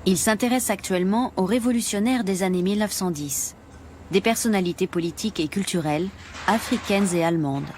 Il s'intéresse actuellement aux révolutionnaires des années 1910, des personnalités politiques et culturelles, africaines et allemandes.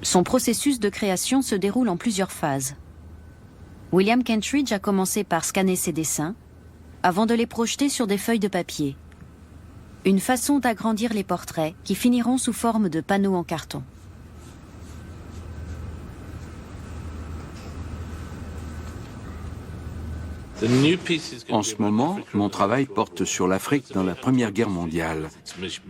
Son processus de création se déroule en plusieurs phases. William Kentridge a commencé par scanner ses dessins, avant de les projeter sur des feuilles de papier. Une façon d'agrandir les portraits qui finiront sous forme de panneaux en carton. En ce moment, mon travail porte sur l'Afrique dans la Première Guerre mondiale.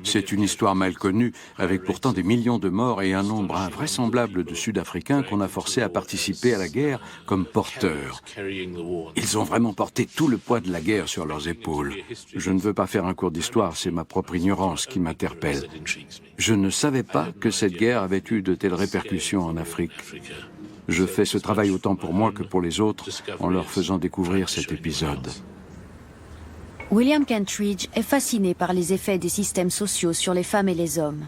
C'est une histoire mal connue, avec pourtant des millions de morts et un nombre invraisemblable de Sud-Africains qu'on a forcés à participer à la guerre comme porteurs. Ils ont vraiment porté tout le poids de la guerre sur leurs épaules. Je ne veux pas faire un cours d'histoire, c'est ma propre ignorance qui m'interpelle. Je ne savais pas que cette guerre avait eu de telles répercussions en Afrique. Je fais ce travail autant pour moi que pour les autres, en leur faisant découvrir cet épisode. William Kentridge est fasciné par les effets des systèmes sociaux sur les femmes et les hommes,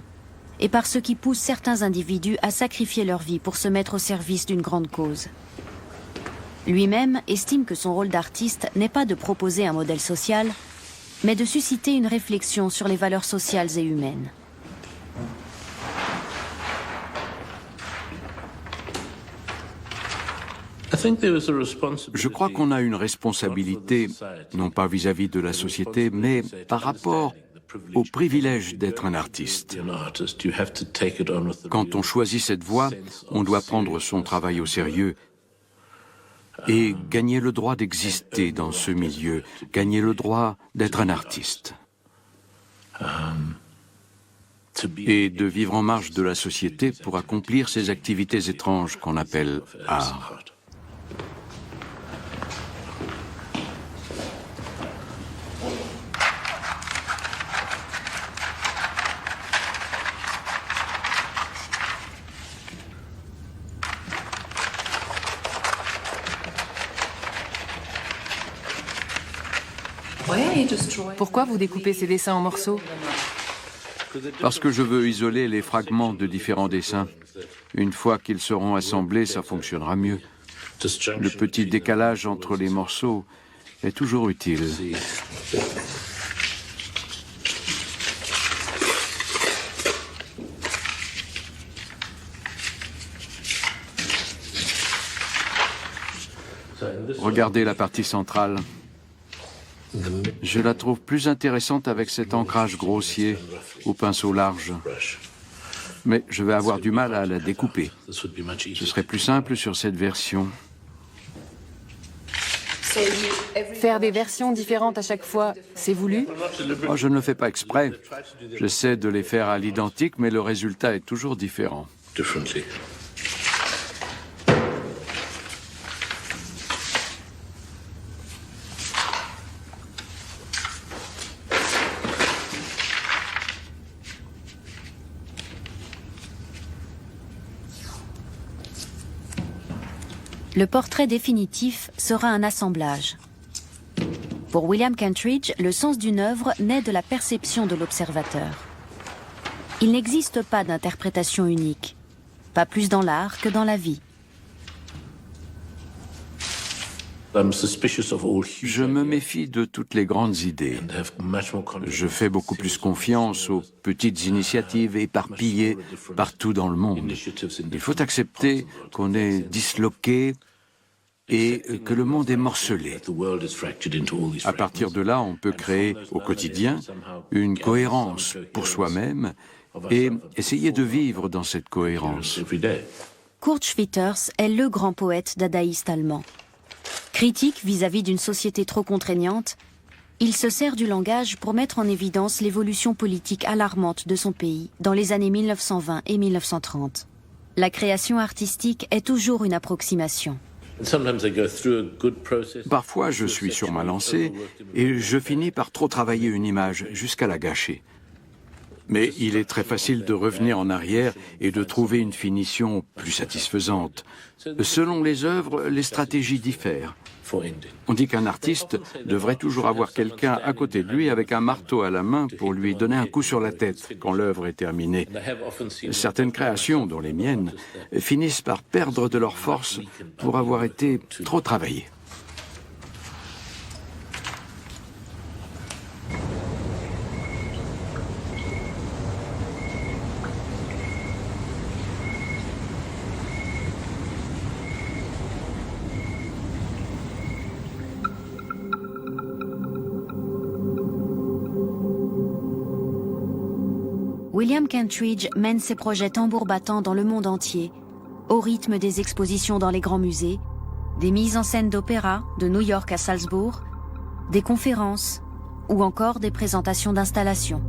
et par ce qui pousse certains individus à sacrifier leur vie pour se mettre au service d'une grande cause. Lui-même estime que son rôle d'artiste n'est pas de proposer un modèle social, mais de susciter une réflexion sur les valeurs sociales et humaines. Je crois qu'on a une responsabilité, non pas vis-à-vis de la société, mais par rapport au privilège d'être un artiste. Quand on choisit cette voie, on doit prendre son travail au sérieux et gagner le droit d'exister dans ce milieu, gagner le droit d'être un artiste. Et de vivre en marge de la société pour accomplir ces activités étranges qu'on appelle art. Pourquoi vous découpez ces dessins en morceaux? Parce que je veux isoler les fragments de différents dessins. Une fois qu'ils seront assemblés, ça fonctionnera mieux. Le petit décalage entre les morceaux est toujours utile. Regardez la partie centrale. Je la trouve plus intéressante avec cet ancrage grossier au pinceau large. Mais je vais avoir du mal à la découper. Ce serait plus simple sur cette version. Faire des versions différentes à chaque fois, c'est voulu? Oh, je ne le fais pas exprès. J'essaie de les faire à l'identique, mais le résultat est toujours différent. Le portrait définitif sera un assemblage. Pour William Kentridge, le sens d'une œuvre naît de la perception de l'observateur. Il n'existe pas d'interprétation unique, pas plus dans l'art que dans la vie. Je me méfie de toutes les grandes idées. Je fais beaucoup plus confiance aux petites initiatives éparpillées partout dans le monde. Il faut accepter qu'on est disloqué et que le monde est morcelé. À partir de là, on peut créer au quotidien une cohérence pour soi-même et essayer de vivre dans cette cohérence. Kurt Schwitters est le grand poète dadaïste allemand. Critique vis-à-vis d'une société trop contraignante, il se sert du langage pour mettre en évidence l'évolution politique alarmante de son pays dans les années 1920 et 1930. La création artistique est toujours une approximation. Parfois, je suis sur ma lancée et je finis par trop travailler une image jusqu'à la gâcher. Mais il est très facile de revenir en arrière et de trouver une finition plus satisfaisante. Selon les œuvres, les stratégies diffèrent. On dit qu'un artiste devrait toujours avoir quelqu'un à côté de lui avec un marteau à la main pour lui donner un coup sur la tête quand l'œuvre est terminée. Certaines créations, dont les miennes, finissent par perdre de leur force pour avoir été trop travaillées. William Kentridge mène ses projets tambour battant dans le monde entier, au rythme des expositions dans les grands musées, des mises en scène d'opéra de New York à Salzbourg, des conférences ou encore des présentations d'installations.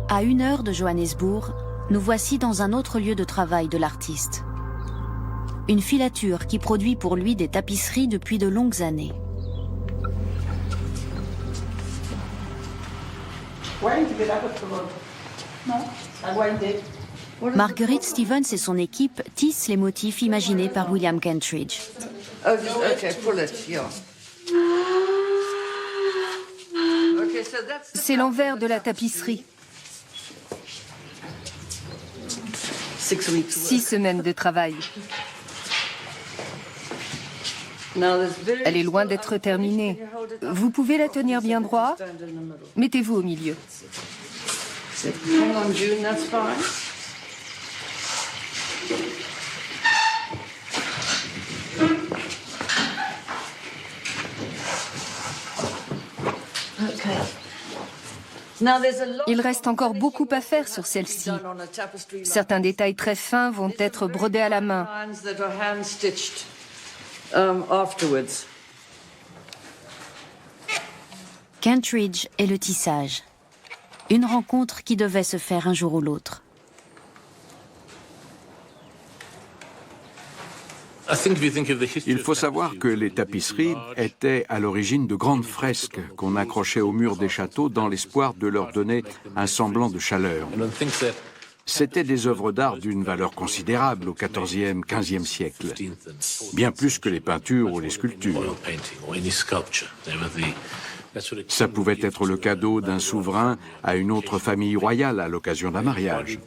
À 1 heure de Johannesburg, nous voici dans un autre lieu de travail de l'artiste. Une filature qui produit pour lui des tapisseries depuis de longues années. Marguerite Stevens et son équipe tissent les motifs imaginés par William Kentridge. C'est l'envers de la tapisserie. 6 semaines de travail. Elle est loin d'être terminée. Vous pouvez la tenir bien droit. Mettez-vous au milieu. Il reste encore beaucoup à faire sur celle-ci. Certains détails très fins vont être brodés à la main. Kentridge et le tissage. Une rencontre qui devait se faire un jour ou l'autre. Il faut savoir que les tapisseries étaient à l'origine de grandes fresques qu'on accrochait au mur des châteaux dans l'espoir de leur donner un semblant de chaleur. C'étaient des œuvres d'art d'une valeur considérable au XIVe, XVe siècle, bien plus que les peintures ou les sculptures. Ça pouvait être le cadeau d'un souverain à une autre famille royale à l'occasion d'un mariage.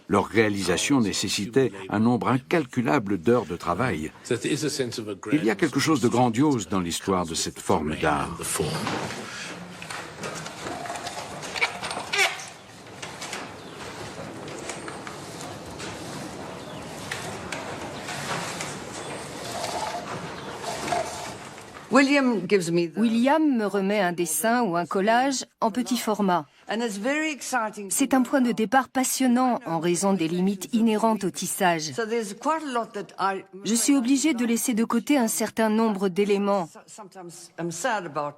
Leur réalisation nécessitait un nombre incalculable d'heures de travail. Il y a quelque chose de grandiose dans l'histoire de cette forme d'art. William me remet un dessin ou un collage en petit format. C'est un point de départ passionnant en raison des limites inhérentes au tissage. Je suis obligée de laisser de côté un certain nombre d'éléments.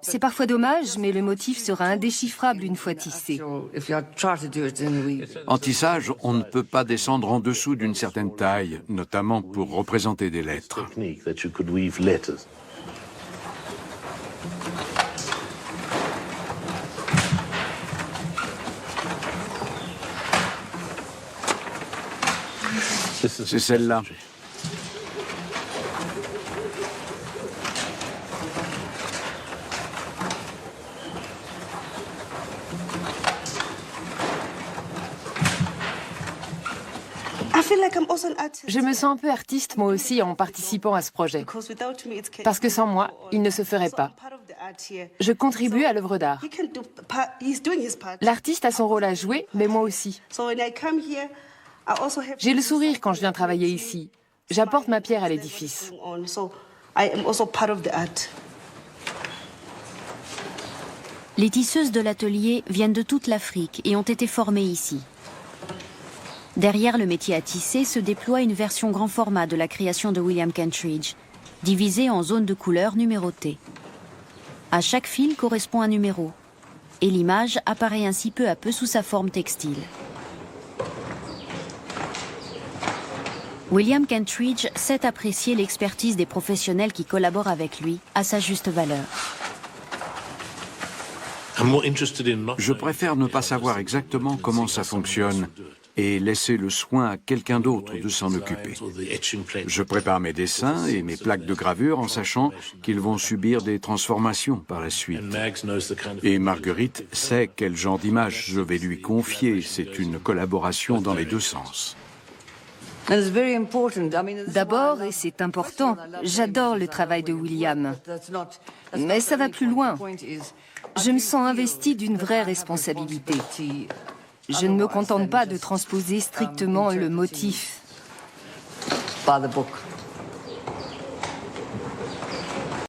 C'est parfois dommage, mais le motif sera indéchiffrable une fois tissé. En tissage, on ne peut pas descendre en dessous d'une certaine taille, notamment pour représenter des lettres. C'est celle-là. Je me sens un peu artiste moi aussi en participant à ce projet. Parce que sans moi, il ne se ferait pas. Je contribue à l'œuvre d'art. L'artiste a son rôle à jouer, mais moi aussi. J'ai le sourire quand je viens travailler ici. J'apporte ma pierre à l'édifice. Les tisseuses de l'atelier viennent de toute l'Afrique et ont été formées ici. Derrière le métier à tisser se déploie une version grand format de la création de William Kentridge, divisée en zones de couleurs numérotées. À chaque fil correspond un numéro, et l'image apparaît ainsi peu à peu sous sa forme textile. William Kentridge sait apprécier l'expertise des professionnels qui collaborent avec lui à sa juste valeur. Je préfère ne pas savoir exactement comment ça fonctionne et laisser le soin à quelqu'un d'autre de s'en occuper. Je prépare mes dessins et mes plaques de gravure en sachant qu'ils vont subir des transformations par la suite. Et Marguerite sait quel genre d'image je vais lui confier. C'est une collaboration dans les deux sens. D'abord, et c'est important, j'adore le travail de William. Mais ça va plus loin. Je me sens investie d'une vraie responsabilité. Je ne me contente pas de transposer strictement le motif.